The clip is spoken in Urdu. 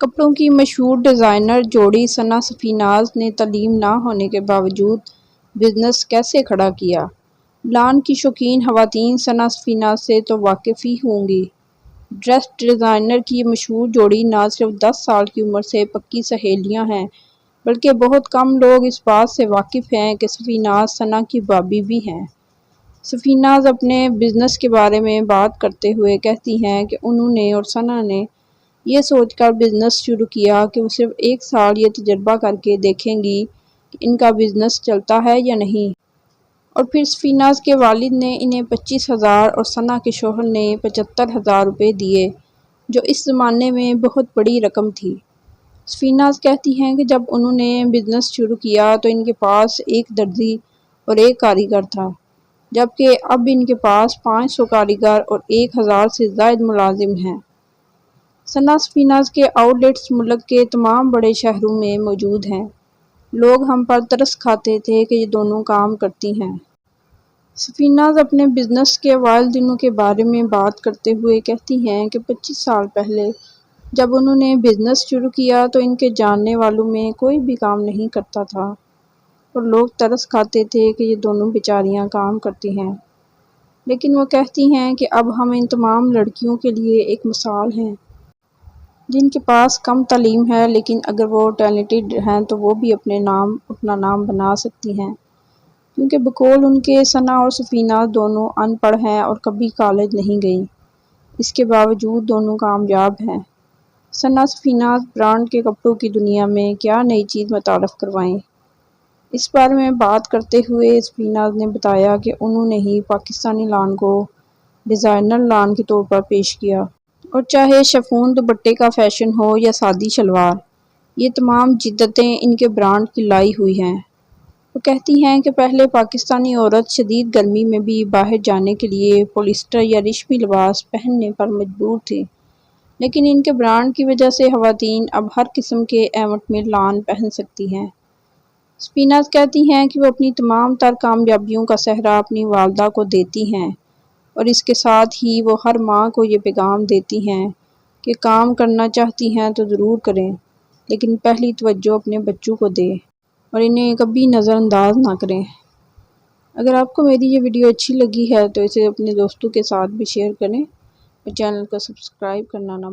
کپڑوں کی مشہور ڈیزائنر جوڑی ثنا سفیناز نے تعلیم نہ ہونے کے باوجود بزنس کیسے کھڑا کیا؟ لان کی شوقین خواتین ثنا سفیناز سے تو واقف ہی ہوں گی۔ ڈریس ڈیزائنر کی یہ مشہور جوڑی نہ صرف 10 سال کی عمر سے پکی سہیلیاں ہیں بلکہ بہت کم لوگ اس بات سے واقف ہیں کہ سفیناز ثنا کی بھابھی بھی ہیں۔ سفیناز اپنے بزنس کے بارے میں بات کرتے ہوئے کہتی ہیں کہ انہوں نے اور ثنا نے یہ سوچ کر بزنس شروع کیا کہ وہ صرف 1 سال یہ تجربہ کر کے دیکھیں گی کہ ان کا بزنس چلتا ہے یا نہیں، اور پھر سفیناز کے والد نے انہیں 25,000 اور ثنا کے شوہر نے 75,000 روپے دیے، جو اس زمانے میں بہت بڑی رقم تھی۔ سفیناز کہتی ہیں کہ جب انہوں نے بزنس شروع کیا تو ان کے پاس ایک درزی اور ایک کاریگر تھا، جبکہ اب ان کے پاس 500 کاریگر اور 1,000 سے زائد ملازم ہیں۔ ثنا سفیناز کے آؤٹ لیٹس ملک کے تمام بڑے شہروں میں موجود ہیں۔ لوگ ہم پر ترس کھاتے تھے کہ یہ دونوں کام کرتی ہیں۔ سفیناز اپنے بزنس کے اوائل دنوں کے بارے میں بات کرتے ہوئے کہتی ہیں کہ 25 سال پہلے جب انہوں نے بزنس شروع کیا تو ان کے جاننے والوں میں کوئی بھی کام نہیں کرتا تھا اور لوگ ترس کھاتے تھے کہ یہ دونوں بیچاریاں کام کرتی ہیں، لیکن وہ کہتی ہیں کہ اب ہم ان تمام لڑکیوں کے لیے ایک مثال ہیں جن کے پاس کم تعلیم ہے لیکن اگر وہ ٹیلنٹڈ ہیں تو وہ بھی اپنا نام بنا سکتی ہیں، کیونکہ بقول ان کے ثنا اور سفیناز دونوں ان پڑھ ہیں اور کبھی کالج نہیں گئیں، اس کے باوجود دونوں کامیاب ہیں۔ ثنا سفیناز برانڈ کے کپڑوں کی دنیا میں کیا نئی چیز متعارف کروائیں؟ اس بارے میں بات کرتے ہوئے سفیناز نے بتایا کہ انہوں نے ہی پاکستانی لان کو ڈیزائنر لان کے طور پر پیش کیا، اور چاہے شفون دوپٹے کا فیشن ہو یا سادی شلوار، یہ تمام جدتیں ان کے برانڈ کی لائی ہوئی ہیں۔ وہ کہتی ہیں کہ پہلے پاکستانی عورت شدید گرمی میں بھی باہر جانے کے لیے پولیسٹر یا ریشمی لباس پہننے پر مجبور تھی، لیکن ان کے برانڈ کی وجہ سے خواتین اب ہر قسم کے ایونٹ میں لان پہن سکتی ہیں۔ سفیناز کہتی ہیں کہ وہ اپنی تمام تر کامیابیوں کا سہرا اپنی والدہ کو دیتی ہیں، اور اس کے ساتھ ہی وہ ہر ماں کو یہ پیغام دیتی ہیں کہ کام کرنا چاہتی ہیں تو ضرور کریں، لیکن پہلی توجہ اپنے بچوں کو دیں اور انہیں کبھی نظر انداز نہ کریں۔ اگر آپ کو میری یہ ویڈیو اچھی لگی ہے تو اسے اپنے دوستوں کے ساتھ بھی شیئر کریں اور چینل کو سبسکرائب کرنا نہ